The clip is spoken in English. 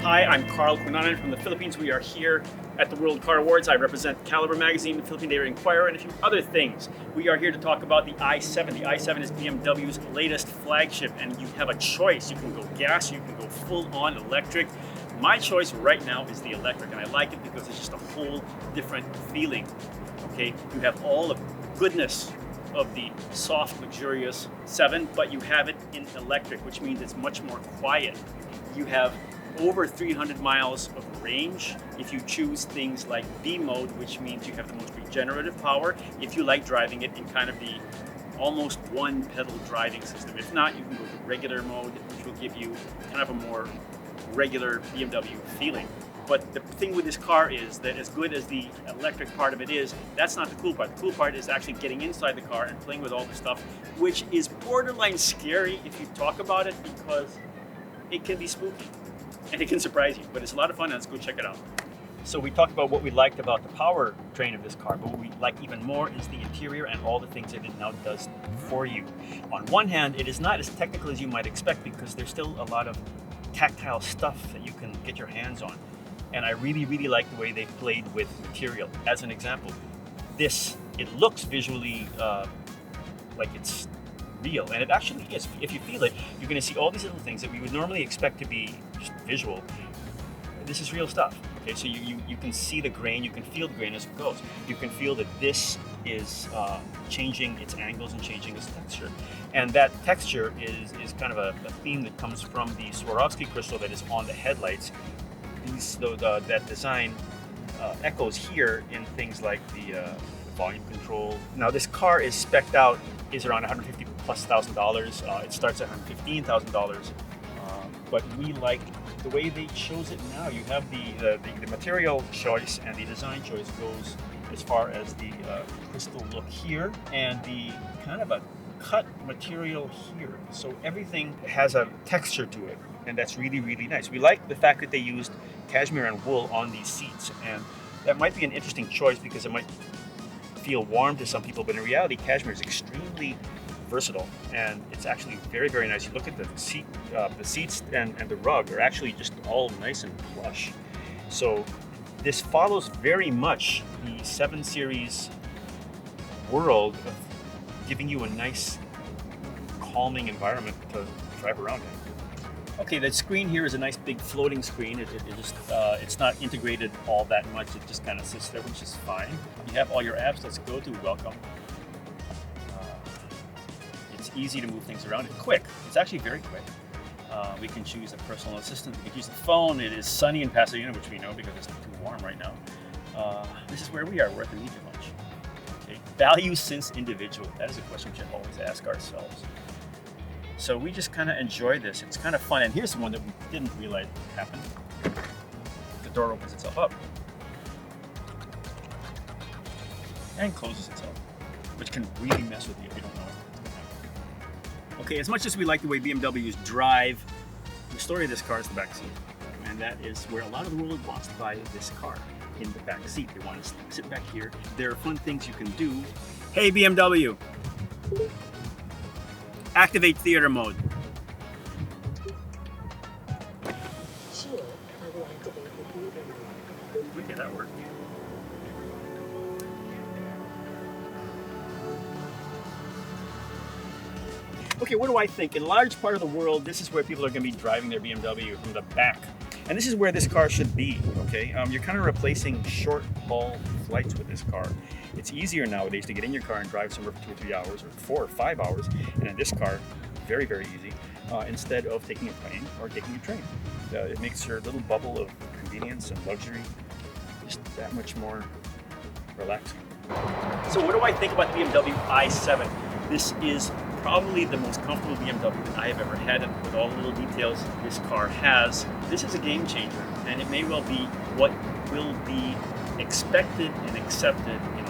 Hi, I'm Carl Cunanan from the Philippines. We are here at the World Car Awards. I represent Calibre Magazine, the Philippine Daily Inquirer, and a few other things. We are here to talk about the i7. The i7 is BMW's latest flagship, and you have a choice. You can go gas, you can go full-on electric. My choice right now is the electric, and I like it because it's just a whole different feeling. Okay, you have all the goodness of the soft, luxurious 7, but you have it in electric, which means it's much more quiet. You have over 300 miles of range if you choose things like B mode, which means you have the most regenerative power if you like driving it in kind of the almost one pedal driving system. If not, you can go to regular mode, which will give you kind of a more regular BMW feeling. But the thing with this car is that as good as the electric part of it is, that's not the cool part. The cool part is actually getting inside the car and playing with all the stuff, which is borderline scary if you talk about it, because it can be spooky and it can surprise you, but it's a lot of fun, and let's go check it out. So we talked about what we liked about the powertrain of this car, but what we like even more is the interior and all the things that it now does for you. On one hand, it is not as technical as you might expect because there's still a lot of tactile stuff that you can get your hands on. And I really, really like the way they played with material. As an example, it looks visually like it's real, and it actually is. If you feel it, you're going to see all these little things that we would normally expect to be just visual. This is real stuff. Okay, so you can see the grain, you can feel the grain as it goes. You can feel that this is changing its angles and changing its texture. And that texture is kind of a theme that comes from the Swarovski crystal that is on the headlights. That design echoes here in things like the volume control. Now this car is spec'd out, is around $150,000+. It starts at $115,000. But we like the way they chose it now. You have the material choice, and the design choice goes as far as the crystal look here and the kind of a cut material here. So everything has a texture to it, and that's really, really nice. We like the fact that they used cashmere and wool on these seats, and that might be an interesting choice because it might feel warm to some people, but in reality, cashmere is extremely versatile, and it's actually very, very nice. You look at the seats and the rug are actually just all nice and plush. So this follows very much the 7 Series world of giving you a nice, calming environment to drive around in. Okay, the screen here is a nice big floating screen. It's not integrated all that much. It just kind of sits there, which is fine. You have all your apps. Let's go to welcome. It's easy to move things around. It's quick. It's actually very quick. We can choose a personal assistant. We can use the phone. It is sunny in Pasadena, which we know because it's too warm right now. This is where we are. We're at the media lunch. Okay. Value since individual. That is a question we should always ask ourselves. So we just kind of enjoy this. It's kind of fun. And here's one that we didn't realize happened. The door opens itself up and closes itself, which can really mess with you if you don't know what's going to happen. Okay, as much as we like the way BMWs drive, the story of this car is the back seat. And that is where a lot of the world wants to buy this car, in the back seat. They want to sit back here. There are fun things you can do. Hey, BMW! Activate theater mode. Sure, I will activate the theater mode. Okay, that worked. Okay, what do I think? In a large part of the world, this is where people are going to be driving their BMW from the back. And this is where this car should be, okay? You're kind of replacing short-haul flights with this car. It's easier nowadays to get in your car and drive somewhere for 2 or 3 hours, or 4 or 5 hours, and in this car, very, very easy, instead of taking a plane or taking a train. It makes your little bubble of convenience and luxury just that much more relaxing. So what do I think about the BMW i7? This is probably the most comfortable BMW that I have ever had, and with all the little details this car has. This is a game changer, and it may well be what will be expected and accepted in